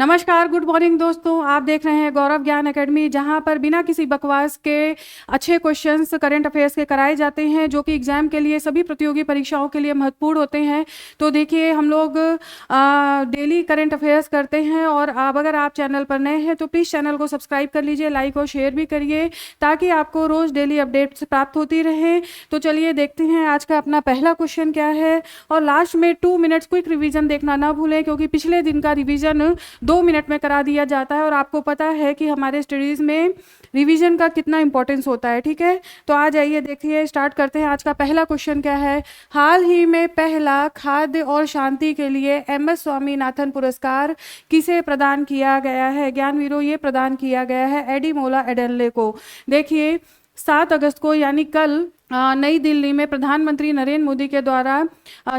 नमस्कार, good morning दोस्तों। आप देख रहे हैं गौरव ज्ञान एकेडमी, जहां पर बिना किसी बकवास के अच्छे क्वेश्चंस करंट अफेयर्स के कराए जाते हैं, जो कि एग्जाम के लिए, सभी प्रतियोगी परीक्षाओं के लिए महत्वपूर्ण होते हैं। तो देखिए, हम लोग डेली करंट अफेयर्स करते हैं, और अब अगर आप चैनल पर नए हैं तो प्लीज़ चैनल को सब्सक्राइब कर लीजिए, लाइक और शेयर भी करिए, ताकि आपको रोज़ डेली अपडेट्स प्राप्त होती रहे। तो चलिए देखते हैं आज का अपना पहला क्वेश्चन क्या है। और लास्ट में 2 मिनट्स क्विक रिवीजन देखना ना भूलें, क्योंकि पिछले दिन का रिवीजन 2 मिनट में करा दिया जाता है, और आपको पता है कि हमारे स्टडीज़ में रिवीजन का कितना इंपॉर्टेंस होता है। ठीक है, तो आ जाइए देखिए, स्टार्ट करते हैं। आज का पहला क्वेश्चन क्या है। हाल ही में पहला खाद्य और शांति के लिए MS स्वामीनाथन पुरस्कार किसे प्रदान किया गया है? ज्ञानवीरों, ये प्रदान किया गया है एडीमोला एडेनले को। देखिए, 7 अगस्त को यानी कल नई दिल्ली में प्रधानमंत्री नरेंद्र मोदी के द्वारा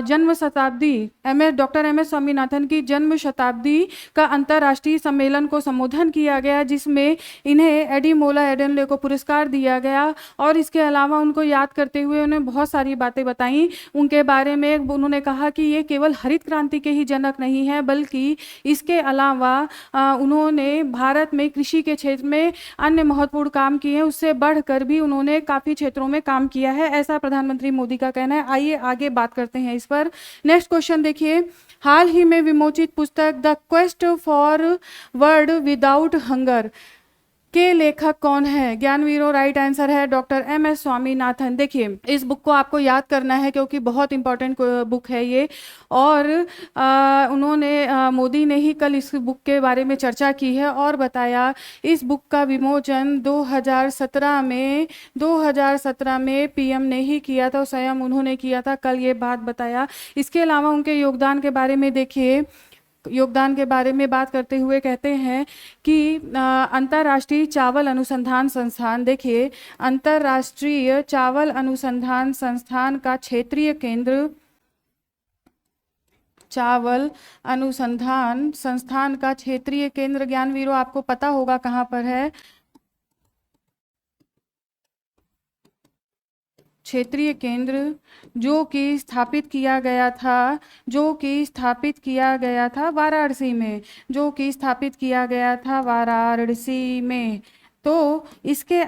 जन्म शताब्दी डॉक्टर MS स्वामीनाथन की जन्म शताब्दी का अंतर्राष्ट्रीय सम्मेलन को संबोधन किया गया, जिसमें इन्हें एडीमोला एडेनले को पुरस्कार दिया गया। और इसके अलावा उनको याद करते हुए उन्हें बहुत सारी बातें बताई उनके बारे में। उन्होंने कहा कि ये केवल हरित क्रांति के ही जनक नहीं है, बल्कि इसके अलावा उन्होंने भारत में कृषि के क्षेत्र में अन्य महत्वपूर्ण काम किए हैं, उससे बढ़कर भी उन्होंने काफ़ी क्षेत्रों में काम किया है, ऐसा प्रधानमंत्री मोदी का कहना है। आइए आगे बात करते हैं इस पर। नेक्स्ट क्वेश्चन देखिए, हाल ही में विमोचित पुस्तक the quest for world without hunger के लेखक कौन है? ज्ञानवीरों, राइट आंसर है डॉक्टर MS स्वामीनाथन। देखिए, इस बुक को आपको याद करना है, क्योंकि बहुत इंपॉर्टेंट बुक है ये। और उन्होंने मोदी ने ही कल इस बुक के बारे में चर्चा की है और बताया। इस बुक का विमोचन 2017 में PM ने ही किया था, स्वयं उन्होंने किया था, कल ये बात बताया। इसके अलावा उनके योगदान के बारे में देखिए, योगदान के बारे में बात करते हुए कहते हैं कि अंतर्राष्ट्रीय चावल अनुसंधान संस्थान, देखिए, अंतर्राष्ट्रीय चावल अनुसंधान संस्थान का क्षेत्रीय केंद्र, चावल अनुसंधान संस्थान का क्षेत्रीय केंद्र, ज्ञानवीरों, आपको पता होगा कहाँ पर है। क्षेत्रीय केंद्र जो कि स्थापित किया गया था, वाराणसी में, वाराणसी में। तो इसके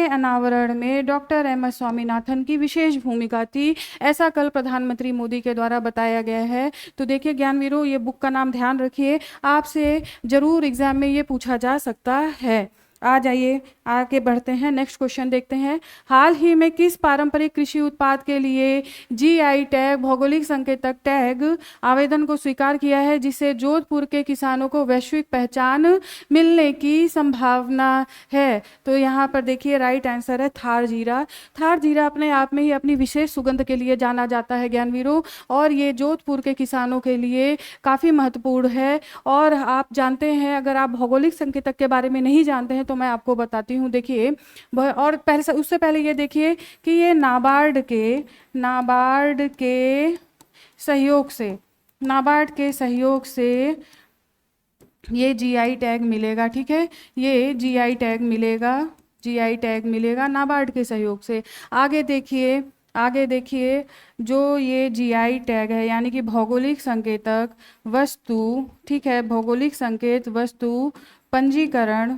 अनावरण में डॉक्टर MS स्वामीनाथन की विशेष भूमिका थी, ऐसा कल प्रधानमंत्री मोदी के द्वारा बताया गया है। तो देखिए ज्ञानवीरों, ये बुक का नाम ध्यान रखिए, आपसे जरूर एग्जाम में ये पूछा जा सकता है। आ जाइए आगे बढ़ते हैं, नेक्स्ट क्वेश्चन देखते हैं। हाल ही में किस पारंपरिक कृषि उत्पाद के लिए GI टैग, भौगोलिक संकेतक टैग आवेदन को स्वीकार किया है, जिससे जोधपुर के किसानों को वैश्विक पहचान मिलने की संभावना है? तो यहाँ पर देखिए, राइट आंसर है थार जीरा। थार जीरा अपने आप में ही अपनी विशेष सुगंध के लिए जाना जाता है ज्ञानवीरों, और ये जोधपुर के किसानों के लिए काफ़ी महत्वपूर्ण है। और आप जानते हैं, अगर आप भौगोलिक संकेतक के बारे में नहीं जानते हैं तो मैं आपको बताती हूँ। देखिए, और उससे पहले ये देखिए कि ये नाबार्ड के सहयोग से ये GI टैग मिलेगा। ठीक है, ये GI टैग मिलेगा नाबार्ड के सहयोग से। आगे देखिए, जो ये GI टैग है, यानी कि भौगोलिक संकेतक वस्तु, ठीक है, भौगोलिक संकेत वस्तु पंजीकरण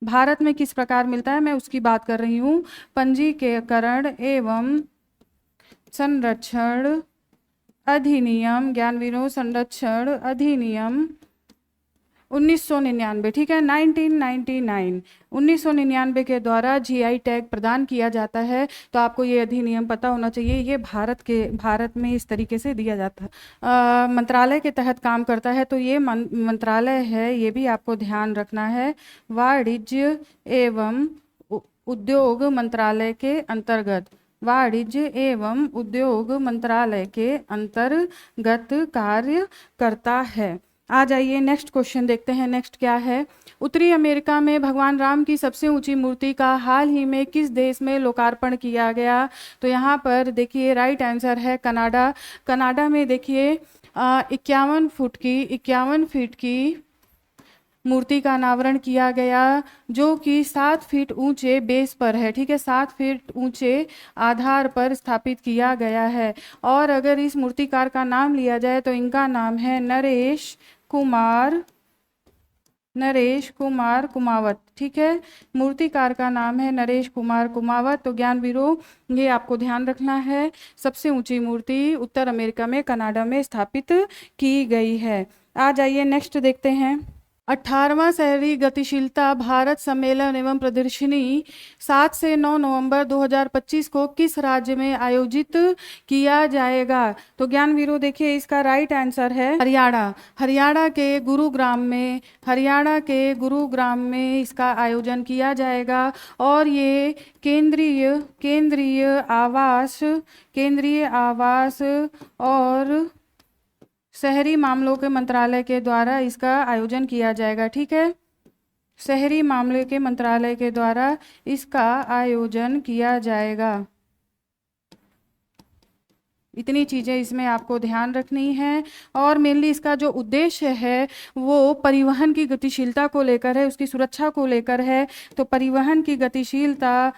भारत में किस प्रकार मिलता है, मैं उसकी बात कर रही हूँ। पंजीकरण एवं संरक्षण अधिनियम, ज्ञानवीरों, संरक्षण अधिनियम 1999, ठीक है, 1999 के द्वारा GI टैग प्रदान किया जाता है। तो आपको ये अधिनियम पता होना चाहिए। ये भारत में इस तरीके से दिया जाता है, मंत्रालय के तहत काम करता है। तो ये मंत्रालय है, ये भी आपको ध्यान रखना है, वाणिज्य एवं उद्योग मंत्रालय के अंतर्गत, कार्य करता है। आ जाइए नेक्स्ट क्वेश्चन देखते हैं। नेक्स्ट क्या है। उत्तरी अमेरिका में भगवान राम की सबसे ऊंची मूर्ति का हाल ही में किस देश में लोकार्पण किया गया? तो यहाँ पर देखिए, राइट आंसर है कनाडा में। देखिए, 51 फीट की मूर्ति का अनावरण किया गया, जो कि 7 फीट ऊंचे बेस पर है। ठीक है, 7 फीट ऊंचे आधार पर स्थापित किया गया है। और अगर इस मूर्तिकार का नाम लिया जाए तो इनका नाम है नरेश कुमार कुमावत, ठीक है। मूर्तिकार का नाम है नरेश कुमार कुमावत। तो ज्ञानवीरों, ये आपको ध्यान रखना है। सबसे ऊंची मूर्ति उत्तर अमेरिका में कनाडा में स्थापित की गई है। आ जाइए नेक्स्ट देखते हैं। 18वां शहरी गतिशीलता भारत सम्मेलन एवं प्रदर्शनी 7 से 9 नवंबर 2025 को किस राज्य में आयोजित किया जाएगा? तो ज्ञानवीरों देखिए, इसका राइट आंसर है हरियाणा। हरियाणा के गुरुग्राम में इसका आयोजन किया जाएगा। और ये केंद्रीय आवास और शहरी मामलों के मंत्रालय के द्वारा इसका आयोजन किया जाएगा, ठीक है। शहरी मामले के मंत्रालय के द्वारा इसका आयोजन किया जाएगा। इतनी चीज़ें इसमें आपको ध्यान रखनी है। और मेनली इसका जो उद्देश्य है वो परिवहन की गतिशीलता को लेकर है, उसकी सुरक्षा को लेकर है। तो परिवहन की गतिशीलता,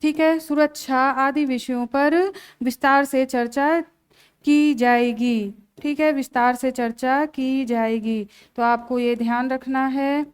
ठीक है, सुरक्षा आदि विषयों पर विस्तार से चर्चा की जाएगी, ठीक है, विस्तार से चर्चा की जाएगी। तो आपको ये ध्यान रखना है।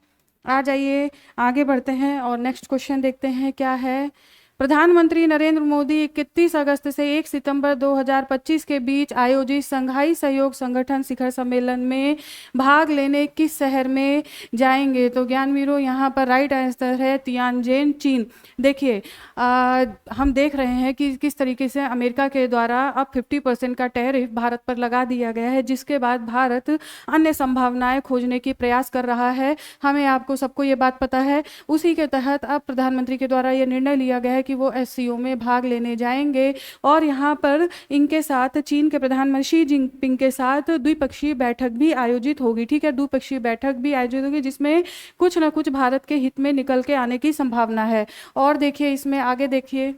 आ जाइए आगे बढ़ते हैं और नेक्स्ट क्वेश्चन देखते हैं क्या है। प्रधानमंत्री नरेंद्र मोदी 31 अगस्त से 1 सितंबर 2025 के बीच आयोजित संघाई सहयोग संगठन शिखर सम्मेलन में भाग लेने किस शहर में जाएंगे? तो ज्ञानवीरों, यहाँ पर राइट आंसर है तियानजिन, चीन। देखिए, हम देख रहे हैं कि किस तरीके से अमेरिका के द्वारा अब 50% का टैरिफ भारत पर लगा दिया गया है, जिसके बाद भारत अन्य संभावनाएं खोजने की प्रयास कर रहा है। हमें आपको सबको ये बात पता है। उसी के तहत अब प्रधानमंत्री के द्वारा ये निर्णय लिया गया है कि वो एससीओ में भाग लेने जाएंगे। और यहाँ पर इनके साथ चीन के प्रधानमंत्री शी जिनपिंग के साथ द्विपक्षीय बैठक भी आयोजित होगी, ठीक है। द्विपक्षीय बैठक भी आयोजित होगी जिसमें कुछ ना कुछ भारत के हित में निकल के आने की संभावना है। और देखिए, इसमें आगे देखिए,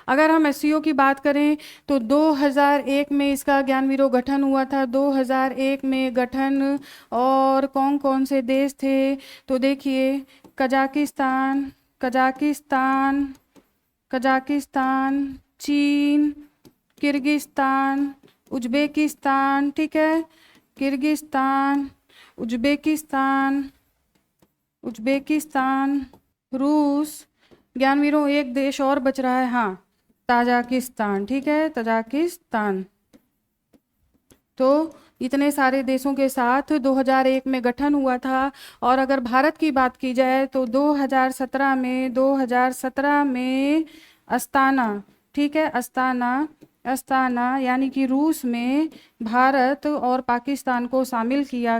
अगर हम एससीओ की बात करें तो 2001 में इसका ज्ञानवीरों गठन हुआ था। 2001 में गठन, और कौन कौन से देश थे? तो देखिए, कजाकिस्तान, चीन, किर्गिस्तान, उज्बेकिस्तान, ठीक है, किर्गिस्तान, उज्बेकिस्तान, रूस। ज्ञानवीरों, एक देश और बच रहा है, हाँ, ताजिकिस्तान, ठीक है, ताजिकिस्तान। तो इतने सारे देशों के साथ 2001 में गठन हुआ था। और अगर भारत की बात की जाए तो 2017 में अस्ताना, ठीक है, अस्ताना यानी कि रूस में भारत और पाकिस्तान को शामिल किया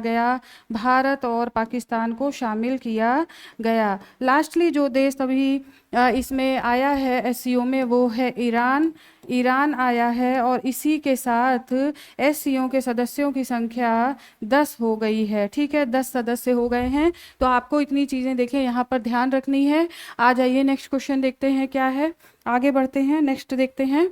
गया। लास्टली जो देश अभी इसमें आया है एससीओ में वो है ईरान आया है। और इसी के साथ एससीओ के सदस्यों की संख्या 10 हो गई है, ठीक है, 10 सदस्य हो गए हैं। तो आपको इतनी चीज़ें देखिए यहाँ पर ध्यान रखनी है। आ जाइए नेक्स्ट क्वेश्चन देखते हैं क्या है। आगे बढ़ते हैं, नेक्स्ट देखते हैं।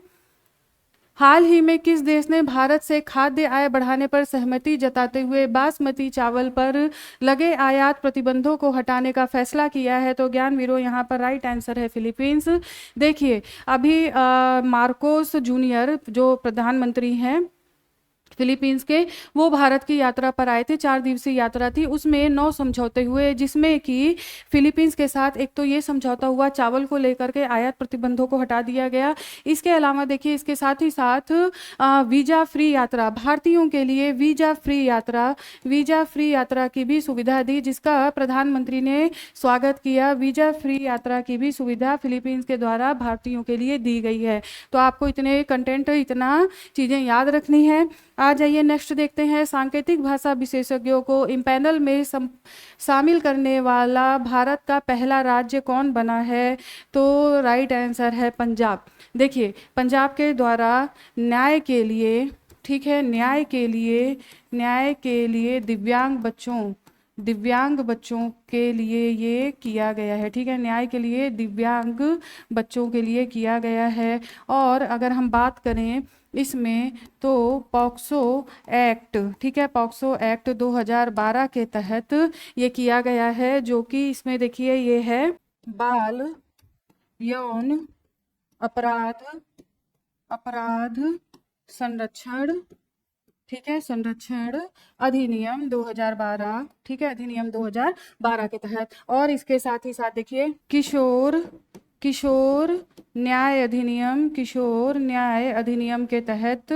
हाल ही में किस देश ने भारत से खाद्य आय बढ़ाने पर सहमति जताते हुए बासमती चावल पर लगे आयात प्रतिबंधों को हटाने का फैसला किया है? तो ज्ञानवीरों, यहाँ पर राइट आंसर है फिलीपींस। देखिए, अभी मार्कोस जूनियर जो प्रधानमंत्री हैं फिलीपींस के, वो भारत की यात्रा पर आए थे। 4 दिवसीय यात्रा थी, उसमें 9 समझौते हुए, जिसमें कि फिलीपींस के साथ एक तो ये समझौता हुआ चावल को लेकर के आयात प्रतिबंधों को हटा दिया गया। इसके अलावा देखिए, इसके साथ ही साथ वीजा फ्री यात्रा, भारतीयों के लिए वीजा फ्री यात्रा की भी सुविधा दी, जिसका प्रधानमंत्री ने स्वागत किया। वीजा फ्री यात्रा की भी सुविधा फिलीपींस के द्वारा भारतीयों के लिए दी गई है। तो आपको इतने कंटेंट, इतना चीज़ें याद रखनी है। आ जाइए नेक्स्ट देखते हैं। सांकेतिक भाषा विशेषज्ञों को इम्पैनल में शामिल करने वाला भारत का पहला राज्य कौन बना है? तो राइट आंसर है पंजाब। देखिए, पंजाब के द्वारा न्याय के लिए, ठीक है, न्याय के लिए दिव्यांग बच्चों के लिए ये किया गया है, ठीक है, न्याय के लिए दिव्यांग बच्चों के लिए किया गया है। और अगर हम बात करें इसमें तो पॉक्सो एक्ट, ठीक है, पॉक्सो एक्ट 2012 के तहत ये किया गया है, जो कि इसमें देखिए ये है बाल यौन अपराध संरक्षण ठीक है, संरक्षण अधिनियम 2012, ठीक है, अधिनियम 2012 के तहत। और इसके साथ ही साथ देखिए किशोर किशोर न्याय अधिनियम, किशोर न्याय अधिनियम के तहत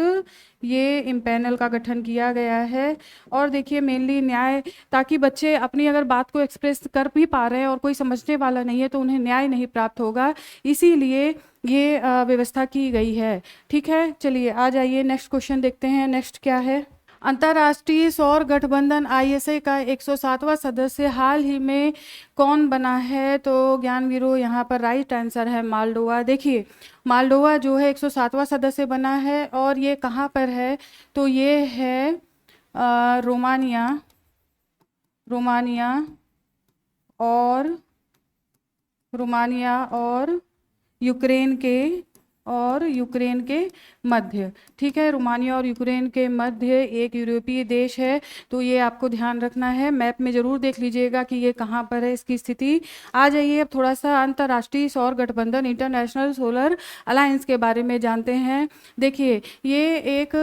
ये इम्पैनल का गठन किया गया है। और देखिए मेनली न्याय, ताकि बच्चे अपनी अगर बात को एक्सप्रेस कर भी पा रहे हैं और कोई समझने वाला नहीं है तो उन्हें न्याय नहीं प्राप्त होगा, इसीलिए ये व्यवस्था की गई है। ठीक है, चलिए आ जाइए नेक्स्ट क्वेश्चन देखते हैं। नेक्स्ट क्या है? अंतर्राष्ट्रीय सौर गठबंधन आईएसए का 107वां सदस्य हाल ही में कौन बना है? तो ज्ञानवीरो यहाँ पर राइट आंसर है मालडोवा। देखिए मालडोवा जो है 107वां सदस्य बना है और ये कहाँ पर है? तो ये है रोमानिया, रोमानिया और यूक्रेन के मध्य। ठीक है, रोमानिया और यूक्रेन के मध्य एक यूरोपीय देश है, तो ये आपको ध्यान रखना है। मैप में ज़रूर देख लीजिएगा कि ये कहाँ पर है इसकी स्थिति। आ जाइए अब थोड़ा सा अंतर्राष्ट्रीय सौर गठबंधन इंटरनेशनल सोलर अलायंस के बारे में जानते हैं। देखिए ये एक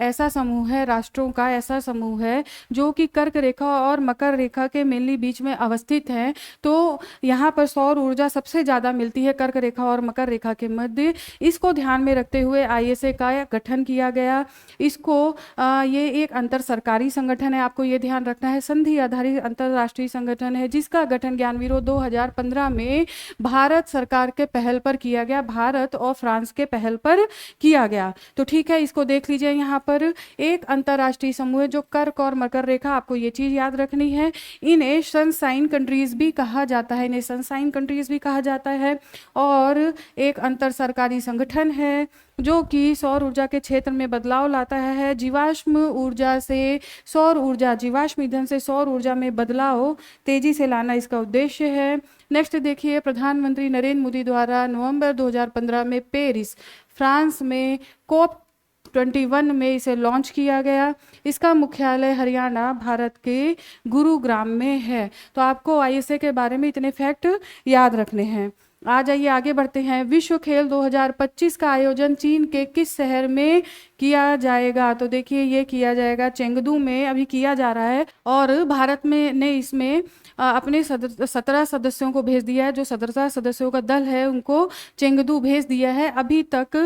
ऐसा समूह है, राष्ट्रों का ऐसा समूह है जो कि कर्क रेखा और मकर रेखा के मेनली बीच में अवस्थित है। तो यहाँ पर सौर ऊर्जा सबसे ज़्यादा मिलती है कर्क रेखा और मकर रेखा के मध्य। इसको ध्यान में रखते हुए आईएसए का गठन किया गया। इसको ये एक अंतर सरकारी संगठन है, आपको ये ध्यान रखना है, संधि आधारित अंतरराष्ट्रीय संगठन है जिसका गठन ज्ञानवीरो 2015 में भारत सरकार के पहल पर किया गया, भारत और फ्रांस के पहल पर किया गया। तो ठीक है, इसको देख लीजिए। यहाँ पर एक अंतरराष्ट्रीय समूह है जो कर्क और मकर रेखा, आपको ये चीज याद रखनी है। इन्हें सनसाइन कंट्रीज भी कहा जाता है, इन्हें सनसाइन कंट्रीज भी कहा जाता है। और एक अंतर सरकारी संगठन है जो कि सौर ऊर्जा के क्षेत्र में बदलाव लाता है। जीवाश्म ऊर्जा से सौर ऊर्जा, जीवाश्म ईंधन से सौर ऊर्जा में बदलाव तेजी से लाना इसका उद्देश्य है। नेक्स्ट देखिए, प्रधानमंत्री नरेंद्र मोदी द्वारा नवंबर 2015 में पेरिस फ्रांस में COP21 में इसे लॉन्च किया गया। इसका मुख्यालय हरियाणा भारत के गुरुग्राम में है। तो आपको आईएसए के बारे में इतने फैक्ट याद रखने हैं। आ जाइए आगे बढ़ते हैं। विश्व खेल 2025 का आयोजन चीन के किस शहर में किया जाएगा? तो देखिए ये किया जाएगा चेंगदू में, अभी किया जा रहा है। और भारत में ने इसमें अपने 17 सदस्यों को भेज दिया है, जो 17 सदस्यों का दल है उनको चेंगदू भेज दिया है। अभी तक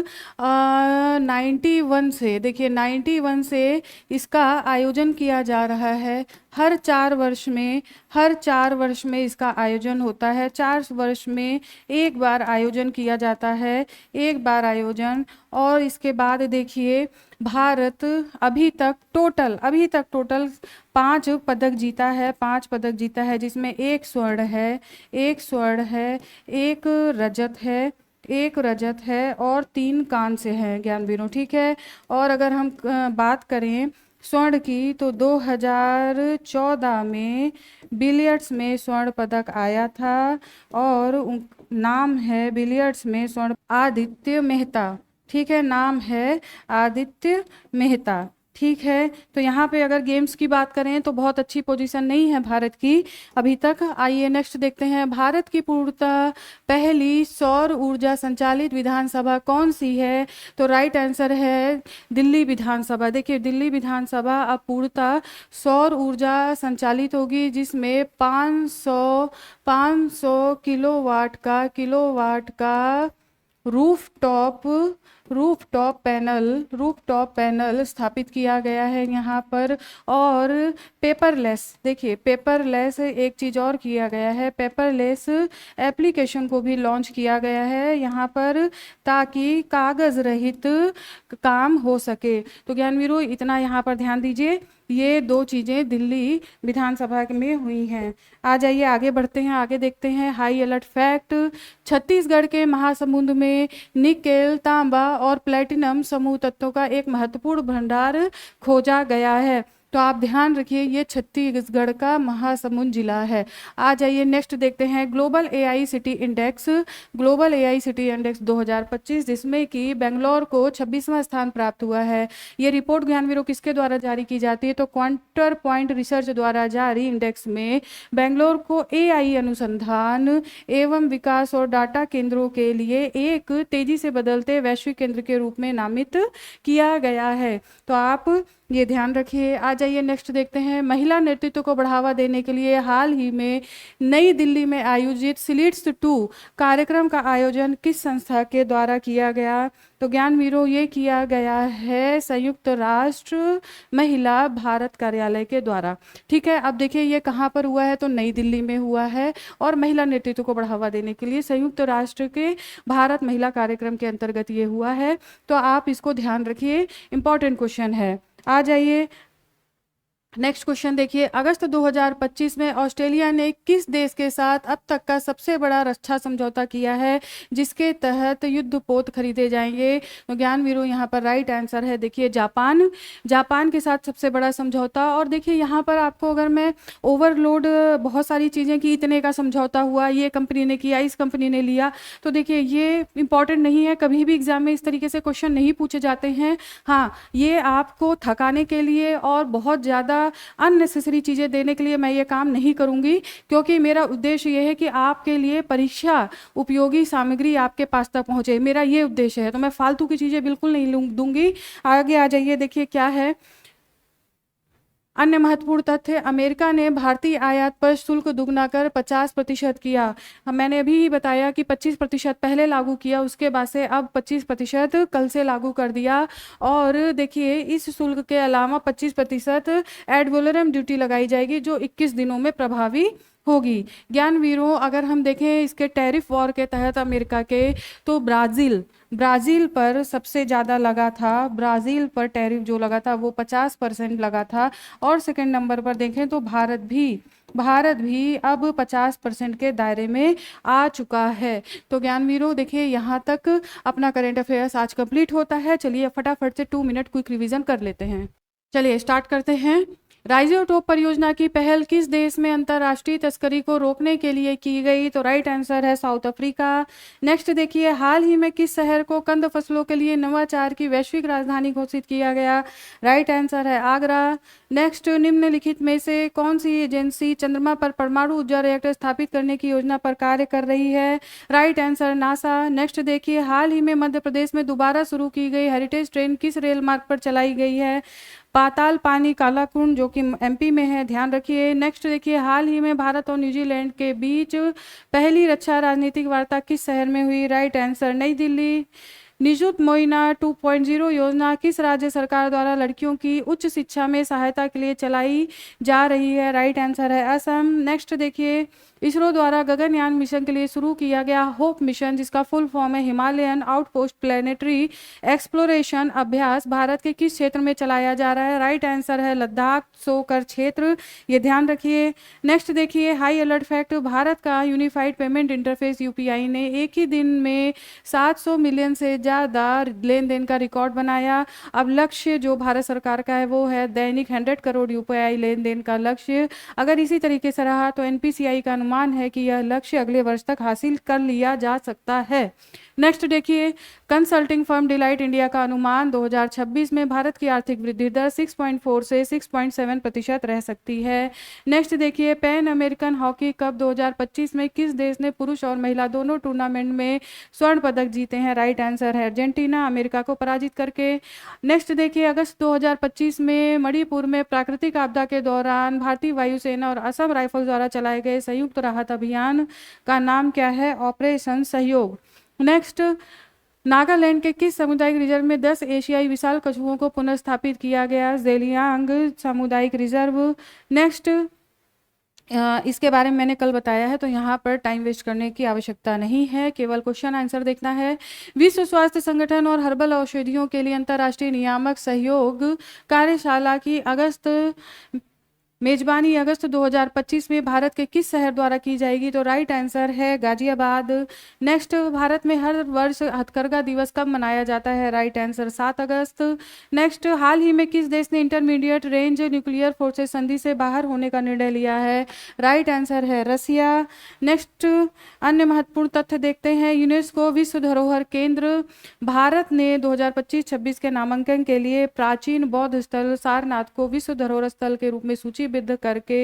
91 से, देखिए 91 से इसका आयोजन किया जा रहा है। हर 4 वर्ष में इसका आयोजन होता है। 4 वर्ष में एक बार आयोजन किया जाता है, एक बार आयोजन। और इसके बाद देखिए भारत अभी तक टोटल 5 पदक जीता है, 5 पदक जीता है, जिसमें एक स्वर्ण है, एक रजत है और 3 कांस्य है ज्ञानवीरों। ठीक है, और अगर हम बात करें स्वर्ण की तो 2014 में बिलियर्ड्स में स्वर्ण पदक आया था और नाम है बिलियर्ड्स में स्वर्ण आदित्य मेहता। ठीक है, नाम है आदित्य मेहता। ठीक है, तो यहाँ पे अगर गेम्स की बात करें तो बहुत अच्छी पोजीशन नहीं है भारत की अभी तक। आइए नेक्स्ट देखते हैं। भारत की पूर्णतः पहली सौर ऊर्जा संचालित विधानसभा कौन सी है? तो राइट आंसर है दिल्ली विधानसभा। देखिए दिल्ली विधानसभा अब पूर्णतः सौर ऊर्जा संचालित होगी, जिसमें 500 किलोवाट का रूफटॉप पैनल स्थापित किया गया है यहाँ पर। और पेपरलेस, देखिए पेपरलेस एक चीज़ और किया गया है, पेपरलेस एप्लीकेशन को भी लॉन्च किया गया है यहाँ पर, ताकि कागज़ रहित काम हो सके। तो ज्ञानवीरों इतना यहाँ पर ध्यान दीजिए, ये 2 चीज़ें दिल्ली विधानसभा में हुई हैं। आ जाइए आगे बढ़ते हैं, आगे देखते हैं हाई अलर्ट फैक्ट। छत्तीसगढ़ के महासमुंद में निकेल, तांबा और प्लेटिनम समूह तत्वों का एक महत्वपूर्ण भंडार खोजा गया है। तो आप ध्यान रखिए ये छत्तीसगढ़ का महासमुंद जिला है। आ जाइए नेक्स्ट देखते हैं ग्लोबल एआई सिटी इंडेक्स 2025, जिसमें कि बेंगलोर को 26वां स्थान प्राप्त हुआ है। ये रिपोर्ट ज्ञानवीरों किसके द्वारा जारी की जाती है? तो क्वांटर पॉइंट रिसर्च द्वारा जारी इंडेक्स में बेंगलोर को एआई अनुसंधान एवं विकास और डाटा केंद्रों के लिए एक तेजी से बदलते वैश्विक केंद्र के रूप में नामित किया गया है। तो आप ये ध्यान रखिए। आ जाइए नेक्स्ट देखते हैं। महिला नेतृत्व को बढ़ावा देने के लिए हाल ही में नई दिल्ली में आयोजित सिलिट्स 2 कार्यक्रम का आयोजन किस संस्था के द्वारा किया गया? तो ज्ञानवीरों, ये किया गया है संयुक्त राष्ट्र महिला भारत कार्यालय के द्वारा। ठीक है, अब देखिए ये कहाँ पर हुआ है, तो नई दिल्ली में हुआ है और महिला नेतृत्व को बढ़ावा देने के लिए संयुक्त राष्ट्र के भारत महिला कार्यक्रम के अंतर्गत ये हुआ है। तो आप इसको ध्यान रखिए, इंपॉर्टेंट क्वेश्चन है। आ जाइए नेक्स्ट क्वेश्चन देखिए। अगस्त 2025 में ऑस्ट्रेलिया ने किस देश के साथ अब तक का सबसे बड़ा रक्षा समझौता किया है जिसके तहत युद्धपोत खरीदे जाएंगे? तो ज्ञानवीरों, यहाँ पर राइट आंसर है देखिए जापान। जापान के साथ सबसे बड़ा समझौता। और देखिए यहाँ पर आपको अगर मैं ओवरलोड बहुत सारी चीज़ें की, इतने का समझौता हुआ, ये कंपनी ने किया, इस कंपनी ने लिया, तो देखिए ये इंपॉर्टेंट नहीं है, कभी भी एग्जाम में इस तरीके से क्वेश्चन नहीं पूछे जाते हैं। हाँ, ये आपको थकाने के लिए और बहुत ज़्यादा अननेसेसरी चीज़ें देने के लिए मैं ये काम नहीं करूंगी, क्योंकि मेरा उद्देश्य ये है कि आपके लिए परीक्षा उपयोगी सामग्री आपके पास तक पहुंचे, मेरा ये उद्देश्य है। तो मैं फालतू की चीज़ें बिल्कुल नहीं दूंगी। आगे आ जाइए, देखिए क्या है अन्य महत्वपूर्ण तथ्य। अमेरिका ने भारतीय आयात पर शुल्क दुगना कर 50% किया। मैंने अभी ही बताया कि 25% पहले लागू किया, उसके बाद से अब 25% कल से लागू कर दिया। और देखिए इस शुल्क के अलावा 25% एड वैलोरम ड्यूटी लगाई जाएगी जो 21 दिनों में प्रभावी होगी। ज्ञानवीरों, अगर हम देखें इसके टैरिफ वॉर के तहत अमेरिका के, तो ब्राज़ील पर सबसे ज़्यादा लगा था। ब्राज़ील पर टैरिफ जो लगा था वो 50% लगा था। और सेकंड नंबर पर देखें तो भारत भी अब 50% के दायरे में आ चुका है। तो ज्ञानवीरों देखिए यहाँ तक अपना करेंट अफेयर्स आज कंप्लीट होता है। चलिए फटाफट से 2 मिनट क्विक रिवीजन कर लेते हैं। चलिए स्टार्ट करते हैं। राइजियोटोप परियोजना की पहल किस देश में अंतर्राष्ट्रीय तस्करी को रोकने के लिए की गई? तो राइट आंसर है साउथ अफ्रीका। नेक्स्ट देखिए, हाल ही में किस शहर को कंद फसलों के लिए नवाचार की वैश्विक राजधानी घोषित किया गया? राइट आंसर है आगरा। नेक्स्ट, निम्नलिखित में से कौन सी एजेंसी चंद्रमा पर परमाणु ऊर्जा रिएक्टर स्थापित करने की योजना पर कार्य कर रही है? Right answer NASA. नेक्स्ट देखिए, हाल ही में मध्य प्रदेश में दोबारा शुरू की गई हेरिटेज ट्रेन किस रेल मार्ग पर चलाई गई है? पाताल पानी कालाकुंड, जो कि एमपी में है, ध्यान रखिए। नेक्स्ट देखिए, हाल ही में भारत और न्यूजीलैंड के बीच पहली रक्षा राजनीतिक वार्ता किस शहर में हुई? राइट आंसर नई दिल्ली। निजुत मोइना 2.0 योजना किस राज्य सरकार द्वारा लड़कियों की उच्च शिक्षा में सहायता के लिए चलाई जा रही है? राइट आंसर है असम। नेक्स्ट देखिए, इसरो द्वारा गगनयान मिशन के लिए शुरू किया गया होप मिशन, जिसका फुल फॉर्म है हिमालयन आउटपोस्ट प्लेनेटरी एक्सप्लोरेशन अभ्यास, भारत के किस क्षेत्र में चलाया जा रहा है? राइट आंसर है लद्दाख सोकर क्षेत्र, ये ध्यान रखिए। नेक्स्ट देखिए, हाई अलर्ट फैक्ट। भारत का यूनिफाइड पेमेंट इंटरफेस यूपीआई ने एक ही दिन में 700 मिलियन से ज़्यादा लेन देन का रिकॉर्ड बनाया। अब लक्ष्य जो भारत सरकार का है वो है दैनिक 100 करोड़ यूपीआई लेन देन का लक्ष्य। अगर इसी तरीके से रहा तो एनपीसीआई का अनुमान है कि यह लक्ष्य अगले वर्ष तक हासिल कर लिया जा सकता है। नेक्स्ट देखिए, कंसल्टिंग फर्म डिलाइट इंडिया का अनुमान 2026 में भारत की आर्थिक वृद्धि दर 6.4 से 6.7% रह सकती है। नेक्स्ट देखिए, पैन अमेरिकन हॉकी कप 2025 में किस देश ने पुरुष और महिला दोनों टूर्नामेंट में स्वर्ण पदक जीते हैं? राइट आंसर है अर्जेंटीना, अमेरिका को पराजित करके। नेक्स्ट देखिए, अगस्त 2025 में मणिपुर में प्राकृतिक आपदा के दौरान भारतीय वायुसेना और असम राइफल्स द्वारा चलाए गए संयुक्त राहत अभियान का नाम क्या है? ऑपरेशन सहयोग। नेक्स्ट, नागालैंड के किस सामुदायिक रिजर्व में 10 एशियाई विशाल कछुओं को पुनर्स्थापित किया गया? ज़ेलियांग सामुदायिक रिजर्व। नेक्स्ट, इसके बारे में मैंने कल बताया है, तो यहाँ पर टाइम वेस्ट करने की आवश्यकता नहीं है, केवल क्वेश्चन आंसर देखना है। विश्व स्वास्थ्य संगठन और हर्बल औषधियों के लिए अंतर्राष्ट्रीय नियामक सहयोग कार्यशाला की मेजबानी अगस्त 2025 में भारत के किस शहर द्वारा की जाएगी? तो राइट आंसर है गाजियाबाद। नेक्स्ट, भारत में हर वर्ष हथकरघा दिवस कब मनाया जाता है? राइट आंसर 7 अगस्त। नेक्स्ट, हाल ही में किस देश ने इंटरमीडिएट रेंज न्यूक्लियर फोर्सेस संधि से बाहर होने का निर्णय लिया है? राइट आंसर है रसिया। नेक्स्ट, अन्य महत्वपूर्ण तथ्य देखते हैं। यूनेस्को विश्व धरोहर केंद्र भारत ने 2025-26 के नामांकन के लिए प्राचीन बौद्ध स्थल सारनाथ को विश्व धरोहर स्थल के रूप में सूची सूचीबद्ध करके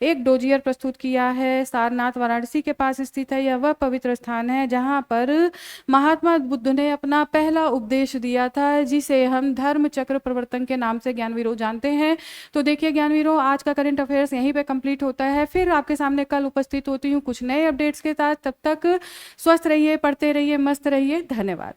एक डोजियर प्रस्तुत किया है। सारनाथ वाराणसी के पास स्थित है। यह वह पवित्र स्थान है जहाँ पर महात्मा बुद्ध ने अपना पहला उपदेश दिया था, जिसे हम धर्म चक्र प्रवर्तन के नाम से ज्ञानवीरों जानते हैं। तो देखिए ज्ञानवीरों, आज का करंट अफेयर्स यहीं पे कंप्लीट होता है। फिर आपके सामने कल उपस्थित होती हूँ कुछ नए अपडेट्स के साथ। तब तक स्वस्थ रहिए, पढ़ते रहिए, मस्त रहिए। धन्यवाद।